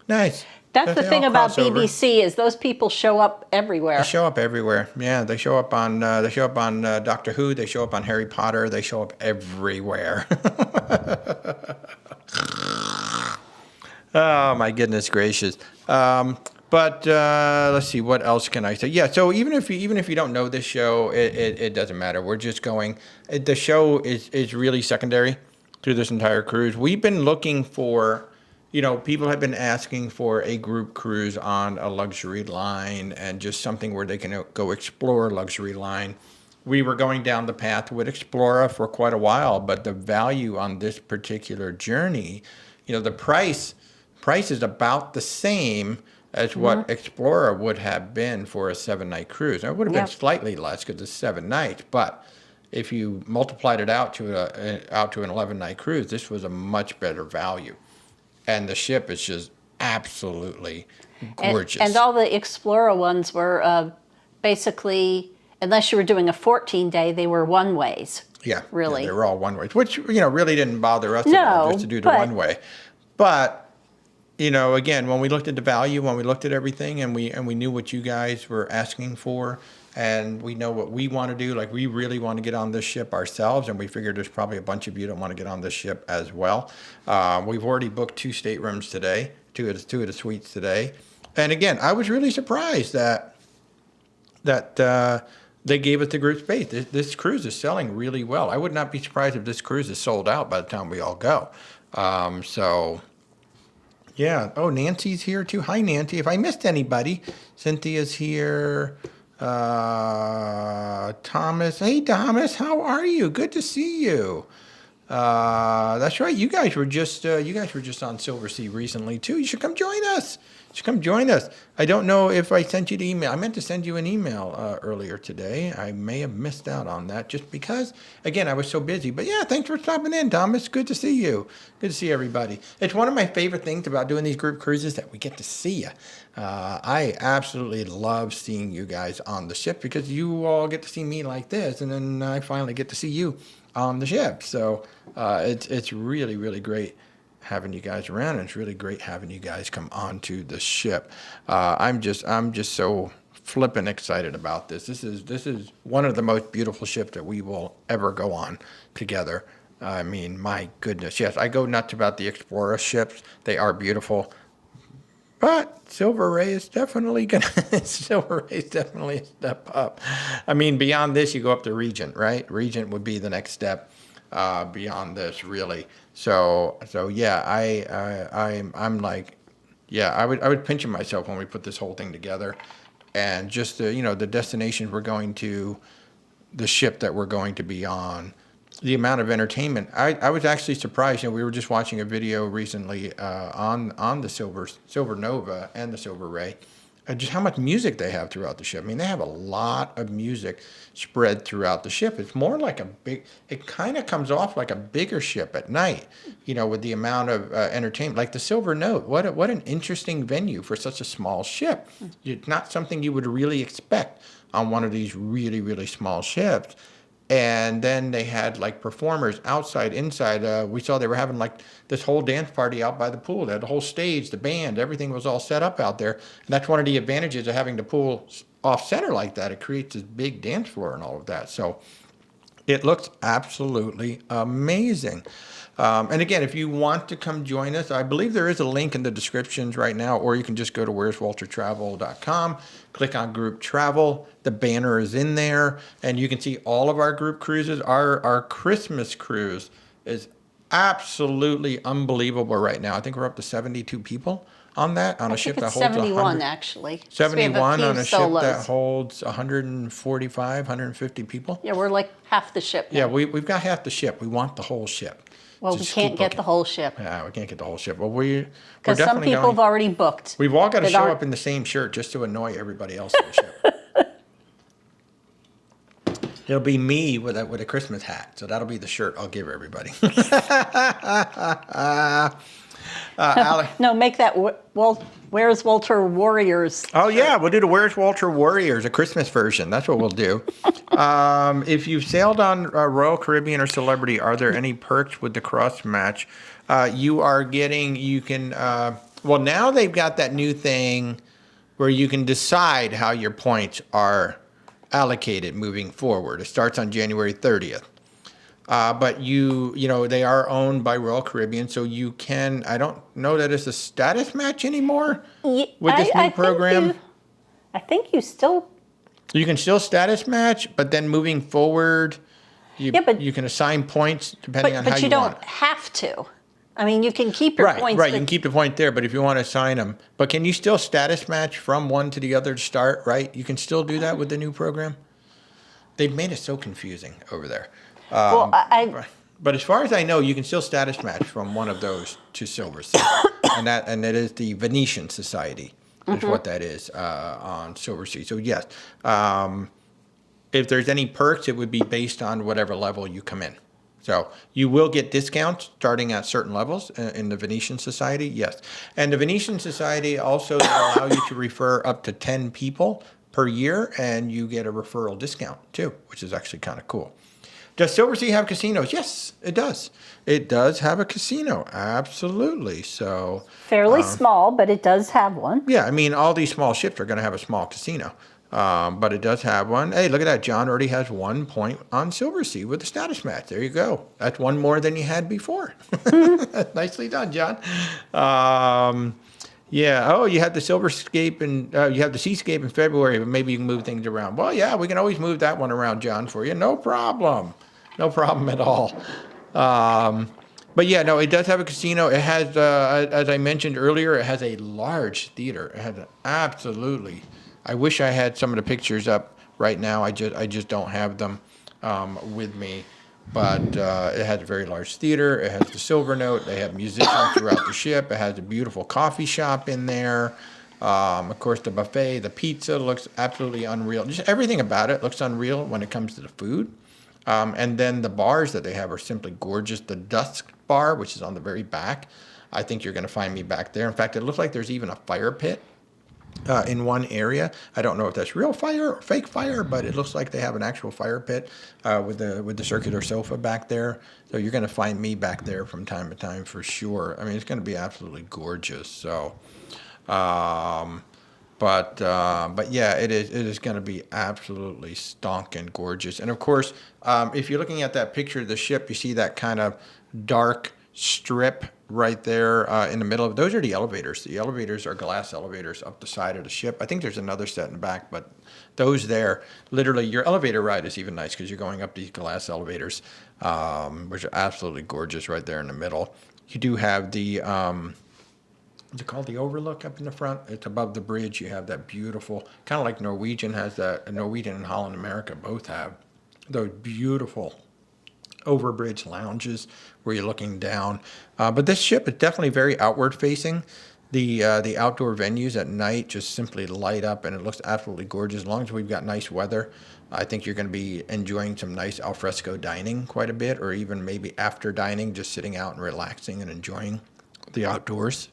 Nice. That's the thing about BBC is those people show up everywhere. They show up everywhere. Yeah, they show up on Doctor Who. They show up on Harry Potter. They show up everywhere. Oh my goodness gracious. But let's see, what else can I say? Yeah, so even if you don't know this show, it doesn't matter. We're just going. The show is really secondary to this entire cruise. We've been looking for, people have been asking for a group cruise on a luxury line and just something where they can go explore a luxury line. We were going down the path with Explorer for quite a while, but the value on this particular journey, the price is about the same as what Explorer would have been for a 7-night cruise. Now, it would have been slightly less because it's 7 nights, but if you multiplied it out to an 11-night cruise, this was a much better value. And the ship is just absolutely gorgeous. And all the Explorer ones were basically, unless you were doing a 14-day, they were one-ways. Yeah, really. Yeah, they were all one-ways, which, really didn't bother us at all just to do the one-way. But again, when we looked at the value, when we looked at everything, and we knew what you guys were asking for, and we know what we want to do, like we really want to get on this ship ourselves, and we figured there's probably a bunch of you that want to get on this ship as well. We've already booked 2 staterooms today, two of the suites today, and again, I was really surprised that they gave us the group space. This cruise is selling really well. I would not be surprised if this cruise is sold out by the time we all go. Yeah. Oh, Nancy's here too. Hi, Nancy. If I missed anybody, Cynthia's here. Thomas. Hey, Thomas. How are you? Good to see you. That's right. You guys were just on Silversea recently too. You should come join us. I don't know if I sent you the email. I meant to send you an email earlier today. I may have missed out on that just because, again, I was so busy. But yeah, thanks for stopping in, Thomas. Good to see you. Good to see everybody. It's one of my favorite things about doing these group cruises that we get to see you. I absolutely love seeing you guys on the ship because you all get to see me like this, and then I finally get to see you on the ship. So it's really, really great having you guys around, and it's really great having you guys come onto the ship. I'm just so flippin' excited about this. This is one of the most beautiful ships that we will ever go on together. I mean, my goodness, yes, I go nuts about the Explorer ships. They are beautiful, but Silver Ray is definitely a step up. I mean, beyond this, you go up to Regent, right? Regent would be the next step beyond this, really. So yeah, I'm like, yeah, I was pinching myself when we put this whole thing together, and just the destinations we're going to, the ship that we're going to be on, the amount of entertainment. I was actually surprised. We were just watching a video recently on the Silver Nova and the Silver Ray, just how much music they have throughout the ship. I mean, they have a lot of music spread throughout the ship. It's more like it kind of comes off like a bigger ship at night, with the amount of entertainment. Like the Silver Note, what an interesting venue for such a small ship. It's not something you would really expect on one of these really, really small ships. And then they had like performers outside, inside. We saw they were having like this whole dance party out by the pool. They had the whole stage, the band, everything was all set up out there. And that's one of the advantages of having the pool off center like that. It creates this big dance floor and all of that. So it looks absolutely amazing. And again, if you want to come join us, I believe there is a link in the descriptions right now, or you can just go to where'swaltertravel.com, click on group travel. The banner is in there, and you can see all of our group cruises. Our Christmas cruise is absolutely unbelievable right now. I think we're up to 72 people on that, on a ship that holds 71 actually. 71 on a ship that holds 145, 150 people. Yeah, we're like half the ship now. Yeah, we've got half the ship. We want the whole ship. Well, we can't get the whole ship. Yeah, we can't get the whole ship. Well, we're because some definitely people have already booked. We've all got to show up in the same shirt just to annoy everybody else on the ship. It'll be me with a Christmas hat, so that'll be the shirt I'll give everybody. No, make that. Well, Where's Walter Warriors? Oh yeah, we'll do the Where's Walter Warriors, a Christmas version. That's what we'll do. If you've sailed on Royal Caribbean or Celebrity, are there any perks with the cross match? You can. Well, now they've got that new thing where you can decide how your points are allocated moving forward. It starts on January 30th. But they are owned by Royal Caribbean, so you can, I don't know that it's a status match anymore with this new program. I think you still... You can still status match, but then moving forward, you can assign points depending on how you want. But you don't have to. I mean, you can keep your points. Right, you can keep the point there, but if you want to assign them. But can you still status match from one to the other to start, right? You can still do that with the new program? They've made it so confusing over there. But as far as I know, you can still status match from one of those to Silversea, and that is the Venetian Society, is what that is on Silversea. So yes, if there's any perks, it would be based on whatever level you come in. So you will get discounts starting at certain levels in the Venetian Society, yes. And the Venetian Society also allow you to refer up to 10 people per year, and you get a referral discount too, which is actually kind of cool. Does Silversea have casinos? Yes, it does. It does have a casino, absolutely. So fairly small, but it does have one. Yeah, I mean, all these small ships are going to have a small casino, but it does have one. Hey, look at that. John already has 1 point on Silversea with the status match. There you go. That's one more than you had before. Nicely done, John. Yeah. Oh, you had the Silverscape and you have the Seascape in February, but maybe you can move things around. Well, yeah, we can always move that one around, John, for you. No problem. No problem at all. But yeah, no, it does have a casino. It has, as I mentioned earlier, it has a large theater. It has absolutely. I wish I had some of the pictures up right now. I just don't have them with me. But it has a very large theater. It has the Silver Note. They have musicians throughout the ship. It has a beautiful coffee shop in there. Of course, the buffet, the pizza looks absolutely unreal. Just everything about it looks unreal when it comes to the food. And then the bars that they have are simply gorgeous. The Dusk Bar, which is on the very back, I think you're going to find me back there. In fact, it looks like there's even a fire pit in one area. I don't know if that's real fire or fake fire, but it looks like they have an actual fire pit with the circular sofa back there. So you're going to find me back there from time to time for sure. I mean, it's going to be absolutely gorgeous. So, but yeah, it is going to be absolutely stonking gorgeous. And of course, if you're looking at that picture of the ship, you see that kind of dark strip right there in the middle of those are the elevators. The elevators are glass elevators up the side of the ship. I think there's another set in the back, but those there, literally, your elevator ride is even nice because you're going up these glass elevators, which are absolutely gorgeous right there in the middle. You do have the what's it called? The overlook up in the front. It's above the bridge. You have that beautiful, kind of like Norwegian has that. Norwegian and Holland America both have those beautiful overbridge lounges where you're looking down. But this ship is definitely very outward facing. The outdoor venues at night just simply light up, and it looks absolutely gorgeous. As long as we've got nice weather, I think you're going to be enjoying some nice alfresco dining quite a bit, or even maybe after dining, just sitting out and relaxing and enjoying the outdoors.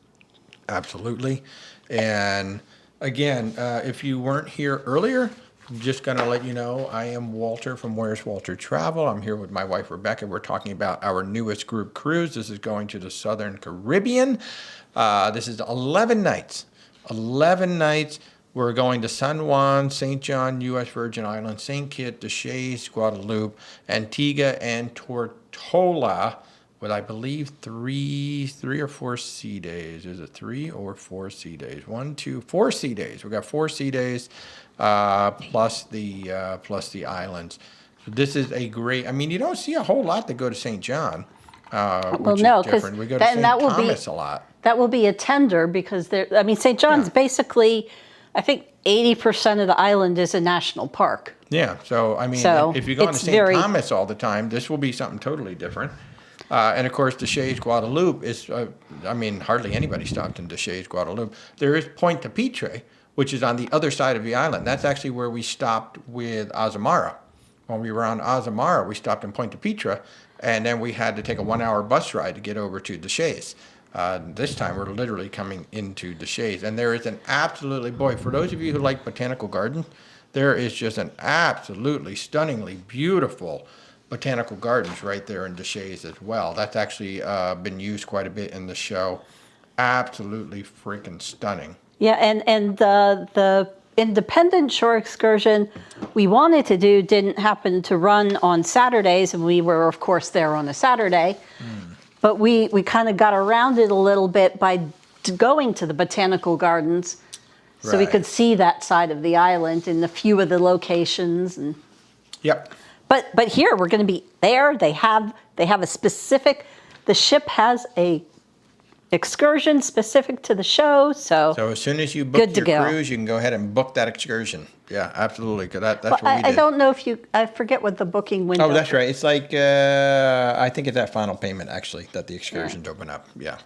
Absolutely. And again, if you weren't here earlier, I'm just going to let you know, I am Walter from Where's Walter Travel. I'm here with my wife, Rebecca. We're talking about our newest group cruise. This is going to the Southern Caribbean. This is 11 nights. 11 nights. We're going to San Juan, St. John, U.S. Virgin Islands, St. Kitts, Deshaies, Guadeloupe, Antigua, and Tortola, with I believe three or four sea days. Is it 3 or 4 sea days? 4 sea days. We've got 4 sea days plus the islands. So this is a great. I mean, you don't see a whole lot that go to St. John. Which no, is different. We go to St. Thomas a lot. That will be a tender because St. John's basically, I think 80% of the island is a national park. Yeah, so I mean, if you go to St. Thomas all the time, this will be something totally different. And of course, Deshaies, Guadeloupe is, hardly anybody stopped in Deshaies, Guadeloupe. There is Pointe Pitre, which is on the other side of the island. That's actually where we stopped with Azamara. When we were on Azamara, we stopped in Pointe Pitre, and then we had to take a 1-hour bus ride to get over to Deshaies. This time we're literally coming into Deshaies. And there is an absolutely, for those of you who like botanical gardens, there is just an absolutely stunningly beautiful botanical gardens right there in Deshaies as well. That's actually been used quite a bit in the show. Absolutely freaking stunning. Yeah, and the independent shore excursion we wanted to do didn't happen to run on Saturdays, and we were, of course, there on a Saturday. But we kind of got around it a little bit by going to the botanical gardens, so we could see that side of the island in a few of the locations. And Yep. But here we're going to be there. They have a specific. The ship has a excursion specific to the show. So as soon as you book your cruise, you can go ahead and book that excursion. Yeah, absolutely. Cause that's what we did. I don't know if I forget what the booking window. Oh, that's right. It's like I think it's that final payment actually that the excursions open up. Yeah.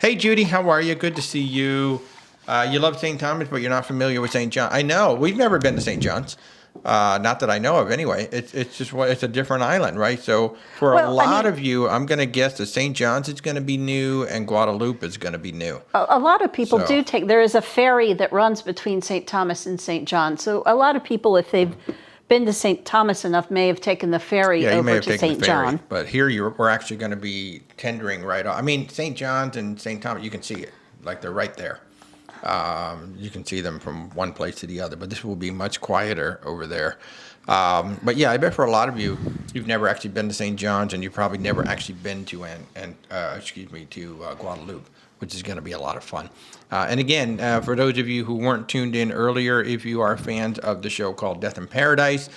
Hey, Judy, how are you? Good to see you. You love St. Thomas, but you're not familiar with St. John. I know. We've never been to St. John's. Not that I know of anyway. It's just it's a different island, right? So for a lot of you, I'm going to guess that St. John's is going to be new and Guadeloupe is going to be new. A lot of people do take, there is a ferry that runs between St. Thomas and St. John. So a lot of people, if they've been to St. Thomas enough, may have taken the ferry over to St. John. But here we're actually going to be tendering right off. I mean, St. John's and St. Thomas, you can see it. Like they're right there. You can see them from one place to the other, but this will be much quieter over there. But yeah, I bet for a lot of you, you've never actually been to St. John's, and you've probably never actually been to Guadeloupe, which is going to be a lot of fun. And again, for those of you who weren't tuned in earlier, if you are fans of the show called Death in Paradise,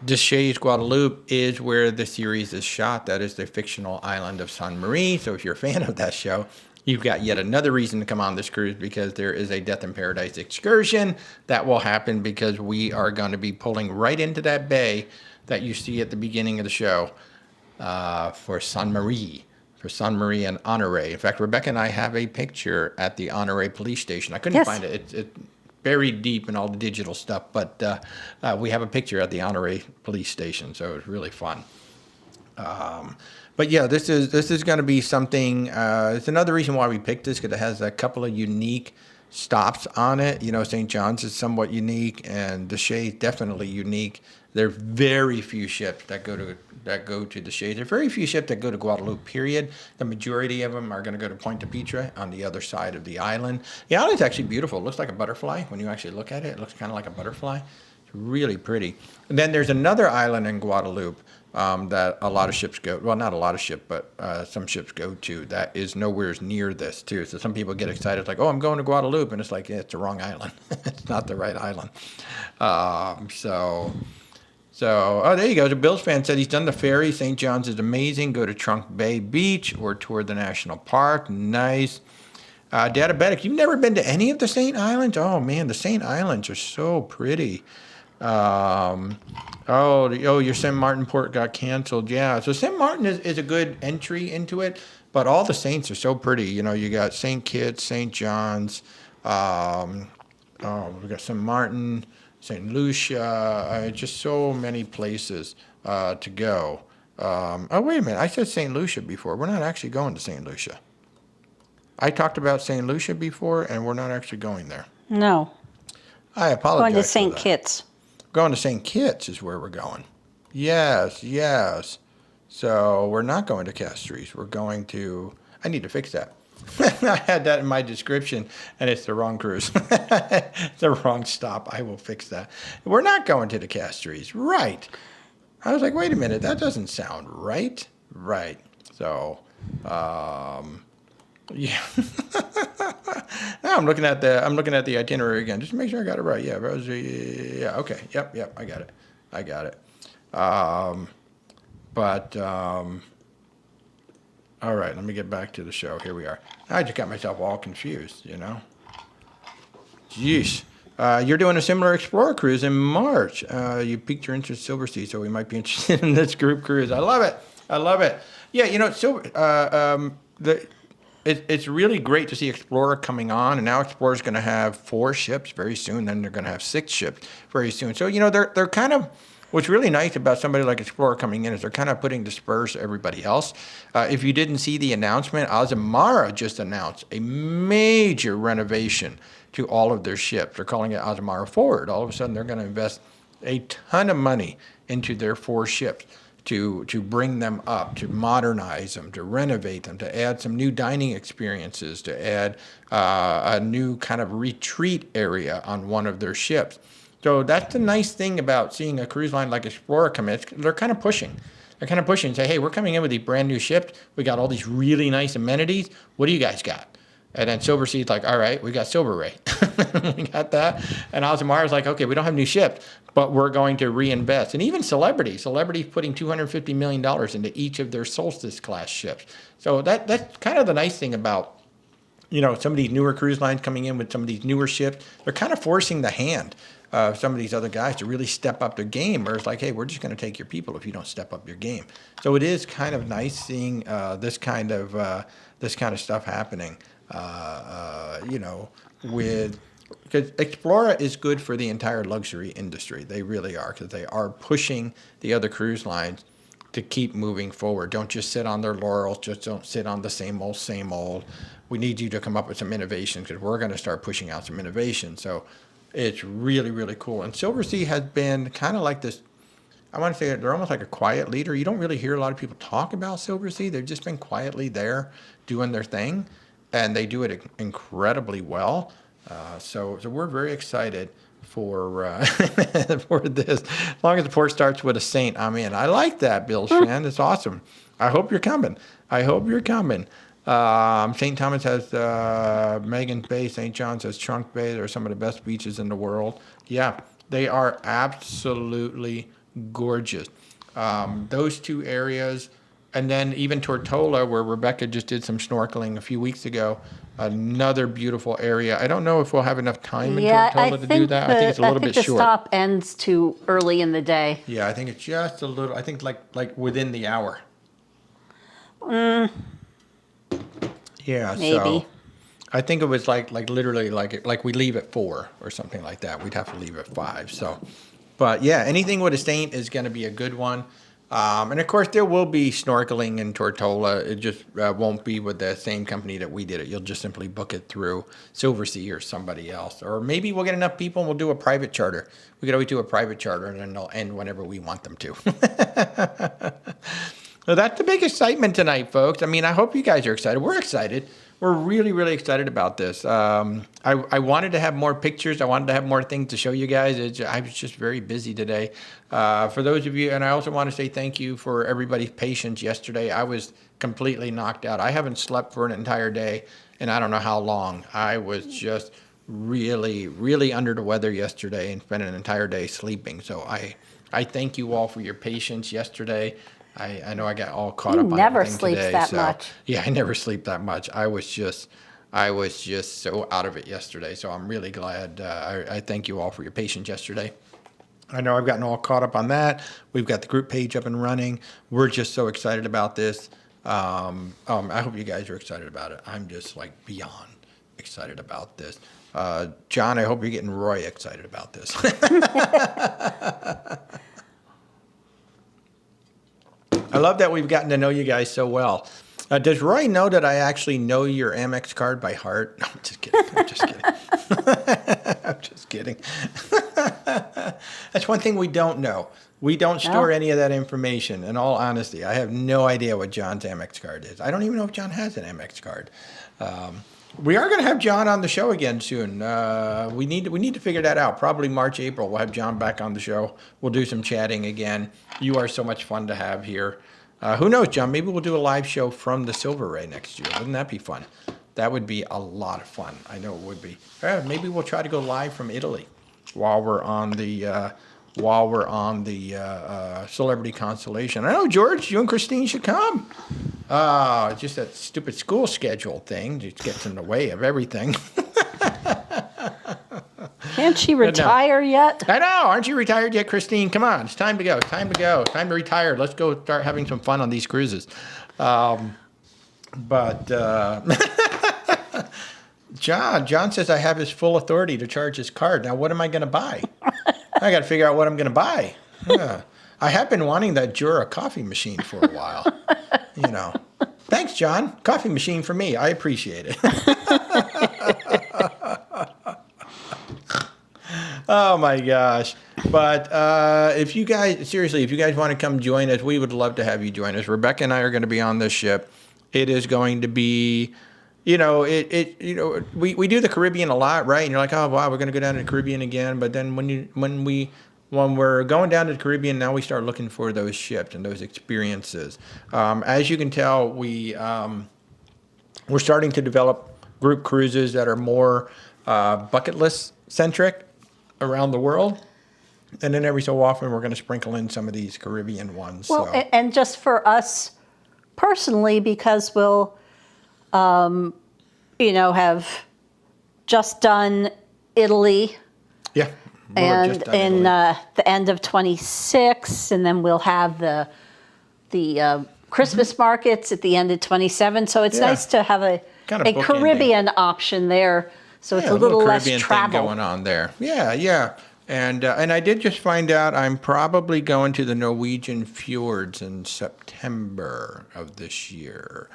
Deshaies, Guadeloupe is where the series is shot. That is the fictional island of Sainte Marie. So if you're a fan of that show, you've got yet another reason to come on this cruise, because there is a Death in Paradise excursion that will happen, because we are going to be pulling right into that bay that you see at the beginning of the show for Sainte Marie and Honoré. In fact, Rebecca and I have a picture at the Honoré police station. I couldn't find it. It's buried deep in all the digital stuff, but we have a picture at the Honoré police station, so it's really fun. But yeah, this is going to be something. It's another reason why we picked this, because it has a couple of unique stops on it. You know, St. John's is somewhat unique, and Deshaies definitely unique. There are very few ships that go to Deshaies. There are very few ships that go to Guadeloupe. Period. The majority of them are going to go to Pointe Pitre on the other side of the island. The island's actually beautiful. It looks like a butterfly when you actually look at it. It looks kind of like a butterfly. It's really pretty. And then there's another island in Guadeloupe that a lot of ships go, well, not a lot of ships, but some ships go to, that is nowhere near this too. So some people get excited, it's like, oh, I'm going to Guadeloupe, and it's like, yeah, it's the wrong island. It's not the right island. Oh, there you go. The Bills fan said he's done the ferry. St. John's is amazing. Go to Trunk Bay Beach or tour the national park. Nice. Diabetic, you've never been to any of the St. Islands? Oh man, the St. Islands are so pretty. Your St. Martin port got canceled. Yeah, so St. Martin is a good entry into it, But all the saints are so pretty. You know, you got St. Kitts, St. John's, we got St. Martin, St. Lucia, just so many places to go. Oh, wait a minute. I said St. Lucia before. We're not actually going to St. Lucia. I talked about St. Lucia before, and we're not actually going there. No. I apologize. Going to St. Kitts. Going to St. Kitts is where we're going. Yes, yes. So we're not going to Castries. We're going to... I need to fix that. I had that in my description, and it's the wrong cruise. It's the wrong stop. I will fix that. We're not going to the Castries. Right. I was like, wait a minute. That doesn't sound right. Right. So... yeah. Now I'm looking at the itinerary again, just to make sure I got it right. Yeah, yeah, okay. Yep, I got it. All right, let me get back to the show. Here we are. I just got myself all confused, you know. Jeez. You're doing a similar Explorer cruise in March. You piqued your interest in Silversea, so we might be interested in this group cruise. I love it. Yeah, you know, It's really great to see Explorer coming on, and now Explorer's going to have 4 ships very soon. Then they're going to have 6 ships very soon. So, you know, they're kind of, what's really nice about somebody like Explorer coming in is they're kind of putting the spurs to everybody else. If you didn't see the announcement, Azamara just announced a major renovation to all of their ships. They're calling it Azamara Forward. All of a sudden, they're going to invest a ton of money into their 4 ships. To bring them up, to modernize them, to renovate them, to add some new dining experiences, to add a new kind of retreat area on one of their ships. So that's the nice thing about seeing a cruise line like Explorer come in. They're kind of pushing. They're kind of pushing and say, hey, we're coming in with these brand new ships. We got all these really nice amenities. What do you guys got? And then Silversea's like, all right, we got Silver Ray. We got that. And Azamara's like, okay, we don't have new ships, but we're going to reinvest. And even Celebrity's putting $250 million into each of their Solstice class ships. So that's kind of the nice thing about, you know, some of these newer cruise lines coming in with some of these newer ships. They're kind of forcing the hand of some of these other guys to really step up their game, or it's like, hey, we're just going to take your people if you don't step up your game. So it is kind of nice seeing this kind of stuff happening. You know, because Explorer is good for the entire luxury industry. They really are, because they are pushing the other cruise lines to keep moving forward. Don't just sit on their laurels. Just don't sit on the same old. We need you to come up with some innovation, because we're going to start pushing out some innovation. So it's really, really cool. And Silversea has been kind of like this, I want to say they're almost like a quiet leader. You don't really hear a lot of people talk about Silversea. They've just been quietly there doing their thing. And they do it incredibly well. So we're very excited for for this. As long as the port starts with a saint, I'm in. I like that, Bill Shan. It's awesome. I hope you're coming. St. Thomas has Megan's Bay. St. John's has Trunk Bay. They're some of the best beaches in the world. Yeah, they are absolutely gorgeous. Those 2 areas. And then even Tortola, where Rebecca just did some snorkeling a few weeks ago, another beautiful area. I don't know if we'll have enough time in Tortola to do that. I think it's a little bit short. The stop ends too early in the day. Yeah, I think it's just a little. I think like within the hour. Yeah, maybe. So I think it was like literally like we leave at 4 or something like that. We'd have to leave at 5. So, but yeah, anything with a saint is going to be a good one. And of course, there will be snorkeling in Tortola. It just won't be with the same company that we did it. You'll just simply book it through Silversea or somebody else. Or maybe we'll get enough people and we'll do a private charter. We could always do a private charter, and then they'll end whenever we want them to. So that's the big excitement tonight, folks. I mean, I hope you guys are excited. We're excited. We're really, really excited about this. I wanted to have more pictures. I wanted to have more things to show you guys. I was just very busy today. For those of you, and I also want to say thank you for everybody's patience yesterday. I was completely knocked out. I haven't slept for an entire day, and I don't know how long. I was just really, really under the weather yesterday and spent an entire day sleeping. So I thank you all for your patience yesterday. I know I got all caught up on everything today. You never sleep that much. Yeah, I never sleep that much. I was just so out of it yesterday. So I'm really glad. I thank you all for your patience yesterday. I know I've gotten all caught up on that. We've got the group page up and running. We're just so excited about this. I hope you guys are excited about it. I'm just like beyond excited about this. John, I hope you're getting Roy excited about this. I love that we've gotten to know you guys so well. Does Roy know that I actually know your Amex card by heart? No, I'm just kidding. I'm just kidding. I'm just kidding. That's one thing we don't know. We don't store any of that information. In all honesty, I have no idea what John's Amex card is. I don't even know if John has an Amex card. We are going to have John on the show again soon. We need to figure that out. Probably March, April. We'll have John back on the show. We'll do some chatting again. You are so much fun to have here. Who knows, John? Maybe we'll do a live show from the Silver Ray next year. Wouldn't that be fun? That would be a lot of fun. I know it would be. Maybe we'll try to go live from Italy while we're on the Celebrity Constellation. I know, George, you and Christine should come. Just that stupid school schedule thing just gets in the way of everything. Can't she retire yet? I know. Aren't you retired yet, Christine? Come on. It's time to go. Time to go. Time to retire. Let's go start having some fun on these cruises. John says I have his full authority to charge his card. Now, what am I going to buy? I got to figure out what I'm going to buy. Yeah. I have been wanting that Jura coffee machine for a while. You know. Thanks, John. Coffee machine for me. I appreciate it. Oh, my gosh. But if you guys want to come join us, we would love to have you join us. Rebecca and I are going to be on this ship. It is going to be, we do the Caribbean a lot, right? And you're like, oh, wow, we're going to go down to the Caribbean again. But then when we're going down to the Caribbean, now we start looking for those ships and those experiences. As you can tell, we're starting to develop group cruises that are more bucket list centric around the world. And then every so often, we're going to sprinkle in some of these Caribbean ones. Well, and just for us personally, because we'll, have just done Italy. Yeah. And in the end of 26, and then we'll have the Christmas markets at the end of 27. So it's nice to have a Caribbean option there. So it's a little less Caribbean travel thing going on there. Yeah. And I did just find out I'm probably going to the Norwegian fjords in September of this year.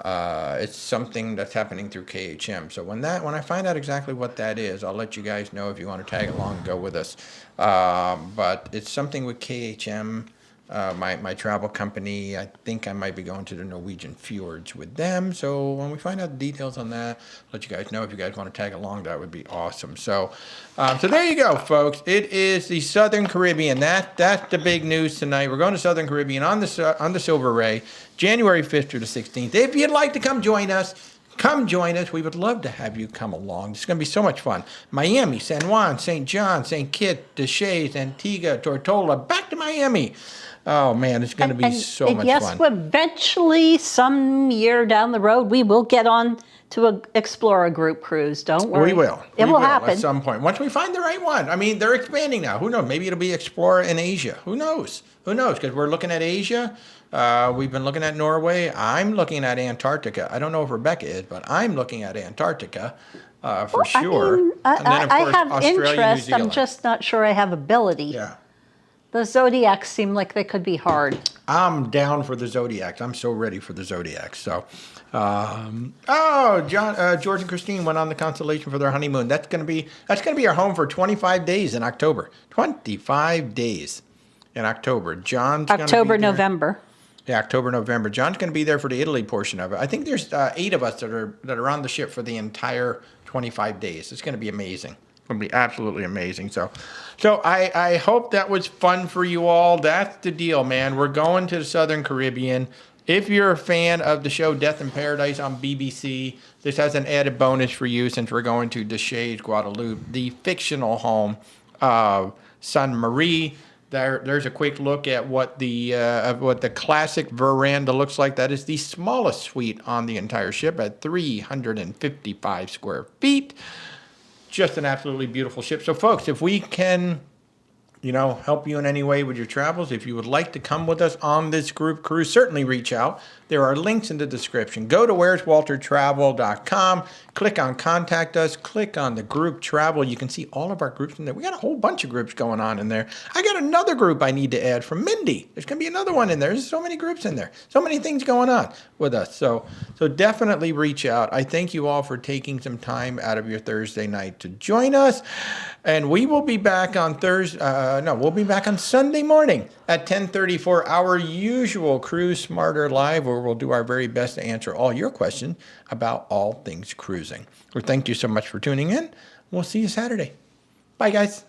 It's something that's happening through KHM. So when I find out exactly what that is, I'll let you guys know if you want to tag along and go with us. But it's something with KHM, my travel company. I think I might be going to the Norwegian fjords with them. So when we find out the details on that, I'll let you guys know if you guys want to tag along. That would be awesome. So there you go, folks. It is the Southern Caribbean. That's the big news tonight. We're going to Southern Caribbean on the Silver Ray, January 5th through the 16th. If you'd like to come join us, come join us. We would love to have you come along. It's going to be so much fun. Miami, San Juan, St. John, St. Kitts, Deshaies, Antigua, Tortola, back to Miami. Oh, man, it's going to be so much fun. Yes, eventually, some year down the road, we will get on to explore a group cruise. Don't worry. We will. It will happen. At some point. Once we find the right one. I mean, they're expanding now. Who knows? Maybe it'll be Explorer in Asia. Who knows? Because we're looking at Asia. We've been looking at Norway. I'm looking at Antarctica. I don't know if Rebecca is, but I'm looking at Antarctica for sure. And then, of course, have Australia, interest. New Zealand. I'm just not sure I have ability. Yeah. The Zodiacs seem like they could be hard. I'm down for the Zodiacs. I'm so ready for the Zodiacs. So, George and Christine went on the Constellation for their honeymoon. That's gonna be our home for 25 days in October. 25 days in October. October, November. Yeah, October, November. John's going to be there for the Italy portion of it. I think there's 8 of us that are on the ship for the entire 25 days. It's going to be amazing. It's going to be absolutely amazing. So I hope that was fun for you all. That's the deal, man. We're going to the Southern Caribbean. If you're a fan of the show Death in Paradise on BBC, this has an added bonus for you since we're going to Deshaies, Guadeloupe, the fictional home of Sun Marie. There's a quick look at what the classic veranda looks like. That is the smallest suite on the entire ship at 355 square feet. Just an absolutely beautiful ship. So, folks, if we can help you in any way with your travels. If you would like to come with us on this group cruise, certainly reach out. There are links in the description. Go to where'swaltertravel.com, click on Contact Us, click on the group travel. You can see all of our groups in there. We got a whole bunch of groups going on in there. I got another group I need to add from Mindy. There's going to be another one in there. There's so many groups in there. So many things going on with us. So definitely reach out. I thank you all for taking some time out of your Thursday night to join us. And we will be back on we'll be back on Sunday morning at 10:30 for our usual Cruise Smarter Live, where we'll do our very best to answer all your questions about all things cruising. Well, thank you so much for tuning in. We'll see you Saturday. Bye, guys.